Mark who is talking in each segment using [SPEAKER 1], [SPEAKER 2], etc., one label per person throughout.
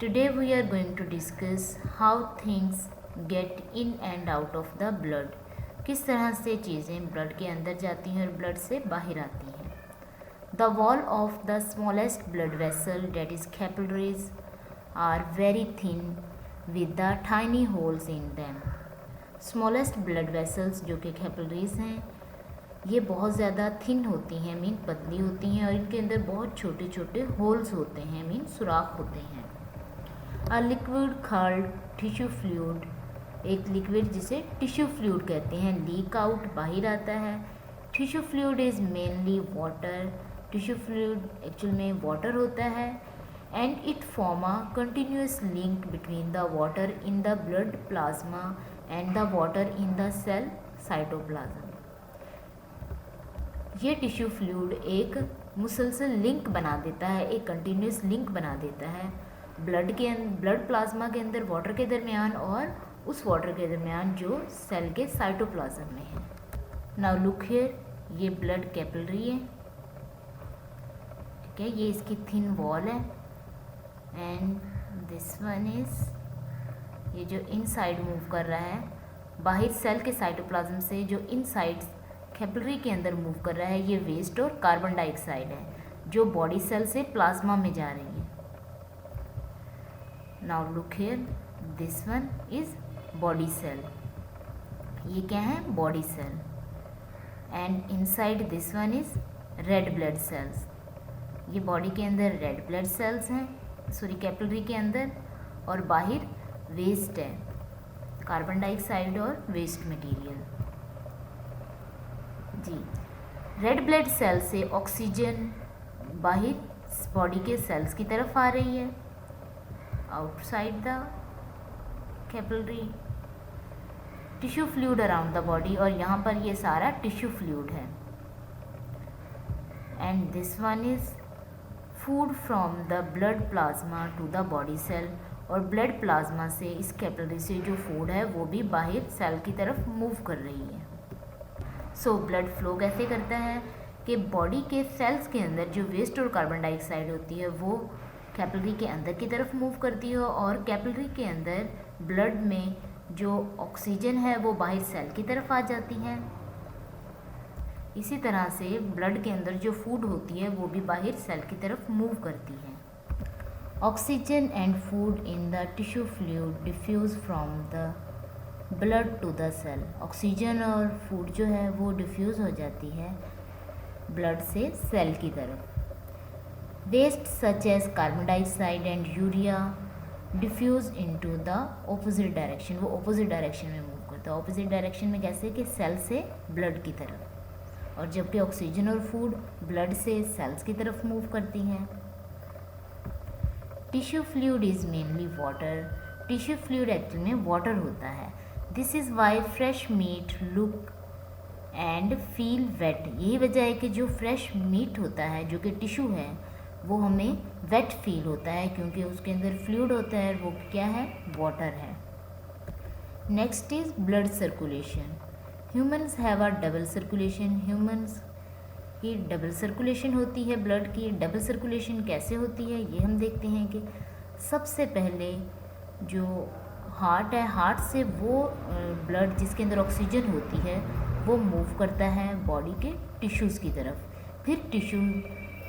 [SPEAKER 1] Today we are going to discuss how things get in and out of the blood. किस तरह से चीज़ें blood के अंदर जाती हैं और ब्लड से बाहर आती हैं. The wall of the smallest blood vessel, that is capillaries, are very thin with the tiny holes in them. Smallest blood vessels जो कि capillaries हैं, ये बहुत ज़्यादा थिन होती हैं, मीन पतली होती हैं और इनके अंदर बहुत छोटे छोटे होल्स होते हैं, मीन सुराख होते हैं. A liquid called tissue fluid, एक लिक्विड जिसे टिश्यू फ्लूइड कहते हैं, लीक आउट बाहर आता है. Tissue fluid is mainly water. Tissue fluid actual में वाटर होता है and it form a continuous link between the water in the blood plasma and the water in the cell cytoplasm. ये tissue fluid एक मुसलसल link बना देता है, एक कंटिन्यूस लिंक बना देता है ब्लड प्लाज्मा के अंदर वाटर के दरमियान और उस वाटर के दरमियान जो सेल के साइटोप्लाज्म में है. नाउ लुक हियर, ये ब्लड कैपिलरी है, ठीक है, ये इसकी थिन वॉल है एंड दिस वन इज ये जो इनसाइड मूव कर रहा है, बाहर सेल के साइटोप्लाज्म से जो इनसाइड कैपिलरी के अंदर मूव कर रहा है, ये वेस्ट और कार्बन डाइऑक्साइड है जो बॉडी सेल से प्लाज्मा में जा रही है. Now look here, this one is body cell, ये क्या है, body cell. And inside this one is red blood cells, ये बॉडी के अंदर रेड ब्लड सेल्स हैं, सॉरी कैपिलरी के अंदर, और बाहर वेस्ट है, कार्बन डाइऑक्साइड और वेस्ट मटेरियल. जी, रेड ब्लड सेल से ऑक्सीजन बाहर बॉडी के सेल्स की तरफ आ रही है, outside the capillary. Tissue fluid around the body, और यहाँ पर ये सारा टिश्यू फ्लूइड है. And this one is food from the blood plasma to the body cell, और ब्लड प्लाज्मा से इस कैपिलरी से जो फूड है वो भी बाहर सेल की तरफ मूव कर रही है. सो ब्लड फ्लो कैसे करता है कि बॉडी के सेल्स के अंदर जो वेस्ट और कार्बन डाइऑक्साइड होती है वो कैपिलरी के अंदर की तरफ मूव करती है, और कैपिलरी के अंदर ब्लड में जो ऑक्सीजन है वो बाहर सेल की तरफ आ जाती है. इसी तरह से ब्लड के अंदर जो फूड होती है वो भी बाहर सेल की तरफ मूव करती है. Oxygen and food in the tissue fluid diffuse from the blood to the cell. Oxygen और फूड जो है वो डिफ्यूज़ हो जाती है ब्लड से सेल की तरफ. Waste such as carbon dioxide and urea diffuse into the opposite direction, वो ऑपोजिट डायरेक्शन में मूव करता है. ऑपोजिट डायरेक्शन में कैसे कि सेल से ब्लड की तरफ, और जबकि ऑक्सीजन और फूड ब्लड से सेल्स की तरफ मूव करती हैं. Tissue fluid is mainly water. Tissue fluid actual में वाटर होता है. This is why fresh meat look and feel wet. यही वजह है कि जो फ्रेश मीट होता है जो कि टिश्यू है वो हमें वेट फील होता है, क्योंकि उसके अंदर फ्लूइड होता है, वो क्या है, वाटर है. Next is blood circulation. Humans have a double circulation. Humans की डबल सर्कुलेशन होती है ब्लड की. डबल सर्कुलेशन कैसे होती है ये हम देखते हैं कि सबसे पहले जो हार्ट है, हार्ट से वो ब्लड जिसके अंदर ऑक्सीजन होती है वो मूव करता है बॉडी के टिश्यूज़ की तरफ. फिर टिश्यू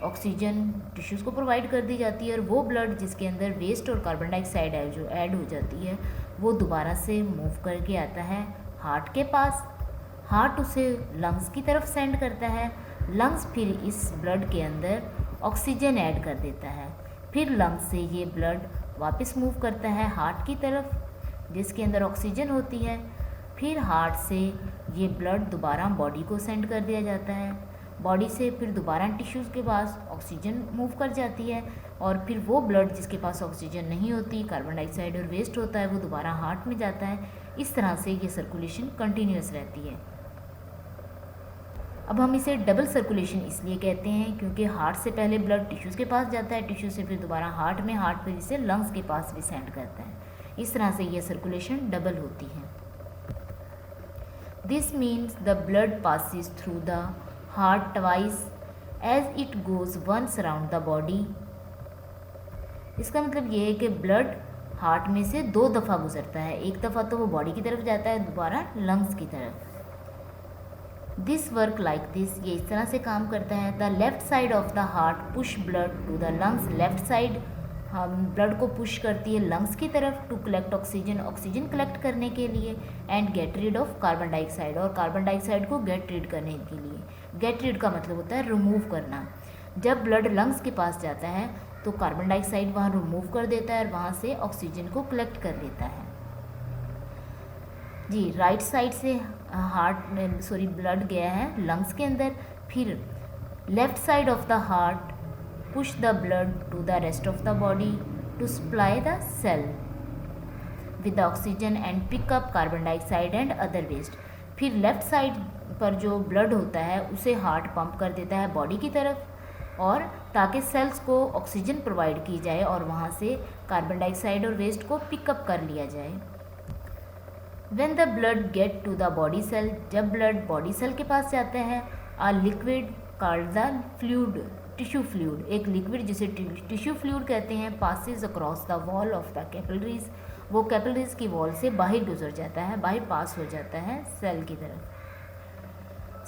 [SPEAKER 1] ऑक्सीजन टिश्यूज़ को प्रोवाइड कर दी जाती है, और वो ब्लड जिसके अंदर वेस्ट और कार्बन डाइऑक्साइड है जो ऐड हो जाती है वो दोबारा से मूव करके आता है हार्ट के पास. हार्ट उसे लंग्स की तरफ सेंड करता है. लंग्स फिर इस ब्लड के अंदर ऑक्सीजन ऐड कर देता है. फिर लंग्स से ये ब्लड वापस मूव करता है हार्ट की तरफ जिसके अंदर ऑक्सीजन होती है. फिर हार्ट से ये ब्लड दोबारा बॉडी को सेंड कर दिया जाता है. बॉडी से फिर दोबारा टिश्यूज़ के पास ऑक्सीजन मूव कर जाती है, और फिर वो ब्लड जिसके पास ऑक्सीजन नहीं होती, कार्बन डाइऑक्साइड और वेस्ट होता है, वो दोबारा हार्ट में जाता है. इस तरह से ये सर्कुलेशन कंटिन्यूस रहती है. अब हम इसे डबल सर्कुलेशन इसलिए कहते हैं क्योंकि हार्ट से पहले ब्लड टिश्यूज़ के पास जाता है, टिश्यू से फिर दोबारा हार्ट में, हार्ट फिर इसे लंग्स के पास भी सेंड करता है. इस तरह से ये सर्कुलेशन डबल होती है. This means the blood passes through the heart twice as it goes once around the body इसका मतलब ये है कि ब्लड हार्ट में से 2 दफ़ा गुजरता है, एक दफ़ा तो वो बॉडी की तरफ जाता है, दोबारा लंग्स की तरफ। दिस वर्क लाइक दिस, ये इस तरह से काम करता है। The left side of the heart push blood to the lungs, left side हम ब्लड को पुश करती है लंग्स की तरफ to collect oxygen, oxygen collect करने के लिए, and get rid of carbon dioxide, और कार्बन डाइऑक्साइड को गेट रीड करने के लिए। गेट रीड का मतलब होता है रिमूव करना। जब ब्लड लंग्स के पास जाता है तो कार्बन डाइऑक्साइड वहाँ रिमूव कर देता है और वहाँ से ऑक्सीजन को कलेक्ट कर लेता है। जी, राइट साइड से ब्लड गया है लंग्स के अंदर, फिर left side of the heart push the blood to the rest of the body to supply the cell with the oxygen and pick up carbon dioxide and other waste. फिर left side पर जो blood होता है उसे heart pump कर देता है body की तरफ, और ताकि सेल्स को ऑक्सीजन प्रोवाइड की जाए और वहाँ से कार्बन डाइऑक्साइड और वेस्ट को पिकअप कर लिया जाए। When the blood get to the body cell, जब ब्लड बॉडी सेल के पास जाता है, a liquid called the fluid, tissue fluid, एक लिक्विड जिसे टिश्यू फ्लूइड कहते हैं, passes across the wall of the capillaries, वो कैपिलरीज की वॉल से बाहर गुजर जाता है, बाहर पास हो जाता है सेल की तरफ।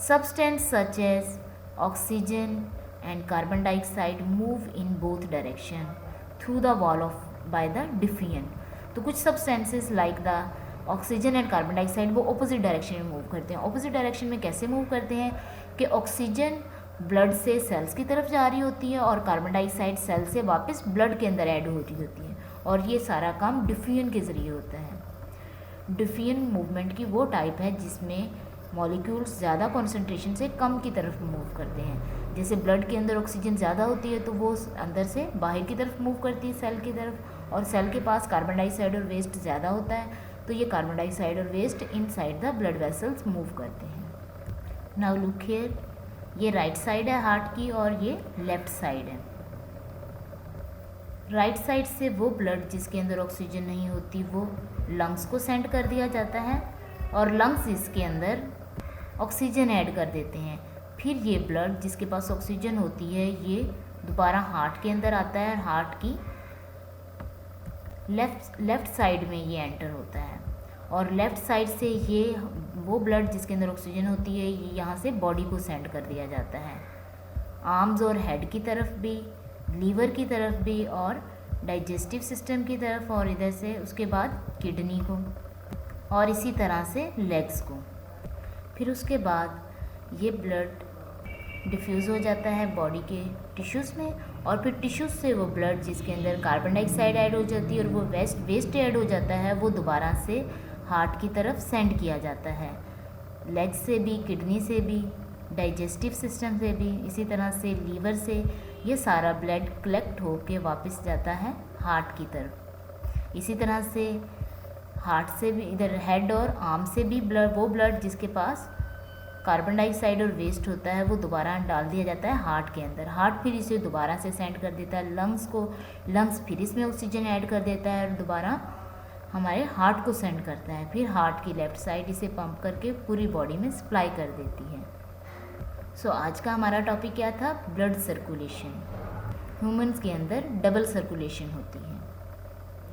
[SPEAKER 1] Substance such as oxygen and carbon dioxide move in both direction through the wall of by the diffusion, तो कुछ substances like the oxygen and carbon dioxide वो ऑपोजिट डायरेक्शन में मूव करते हैं। ऑपोजिट डायरेक्शन में कैसे मूव करते हैं कि ऑक्सीजन ब्लड से सेल्स की तरफ जा रही होती है और कार्बन डाइऑक्साइड सेल से वापस ब्लड के अंदर ऐड हो रही होती है, और ये सारा काम डिफ्यूजन के ज़रिए होता है। डिफ्यूजन मूवमेंट की वो टाइप है जिसमें मॉलिक्यूल्स ज़्यादा कॉन्सेंट्रेशन से कम की तरफ मूव करते हैं। जैसे ब्लड के अंदर ऑक्सीजन ज़्यादा होती है तो वो अंदर से बाहर की तरफ मूव करती है सेल की तरफ, और सेल के पास कार्बन डाइऑक्साइड और वेस्ट ज़्यादा होता है तो ये कार्बन डाइऑक्साइड और waste inside the blood vessels move करते हैं। नाउ लुक हियर, ये राइट साइड है हार्ट की और ये लेफ्ट साइड है। राइट साइड से वो ब्लड जिसके अंदर ऑक्सीजन नहीं होती वो लंग्स को सेंड कर दिया जाता है, और लंग्स इसके अंदर ऑक्सीजन ऐड कर देते हैं। फिर ये ब्लड जिसके पास ऑक्सीजन होती है ये दोबारा हार्ट के अंदर आता है, और हार्ट की लेफ़्ट साइड में ये एंटर होता है, और लेफ़्ट साइड से ये वो ब्लड जिसके अंदर ऑक्सीजन होती है ये यहाँ से बॉडी को सेंड कर दिया जाता है, आर्म्स और हेड की तरफ भी, लीवर की तरफ भी, और डाइजेस्टिव सिस्टम की तरफ, और इधर से उसके बाद किडनी को, और इसी तरह से लेग्स को। फिर उसके बाद ये ब्लड डिफ्यूज़ हो जाता है बॉडी के टिश्यूज़ में, और फिर टिश्यूज़ से वो ब्लड जिसके अंदर कार्बन डाइऑक्साइड ऐड हो जाती है और वो वेस्ट ऐड हो जाता है वो दोबारा से हार्ट की तरफ सेंड किया जाता है, लेग्स से भी, किडनी से भी, डाइजेस्टिव सिस्टम से भी, इसी तरह से लीवर से। ये सारा ब्लड कलेक्ट होके वापस जाता है हार्ट की तरफ। इसी तरह से हार्ट से भी, इधर हेड और आर्म से भी वो ब्लड जिसके पास कार्बन डाइऑक्साइड और वेस्ट होता है वो दोबारा डाल दिया जाता है हार्ट के अंदर। हार्ट फिर इसे दोबारा से सेंड कर देता है लंग्स को, लंग्स फिर इसमें ऑक्सीजन ऐड कर देता है और दोबारा हमारे हार्ट को सेंड करता है। फिर हार्ट की लेफ़्ट साइड इसे पंप करके पूरी बॉडी में सप्लाई कर देती है। सो आज का हमारा टॉपिक क्या था? Blood circulation. ह्यूमंस के अंदर डबल सर्कुलेशन होती है।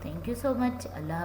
[SPEAKER 1] Thank you so much. अल्लाह हाफ़िज़।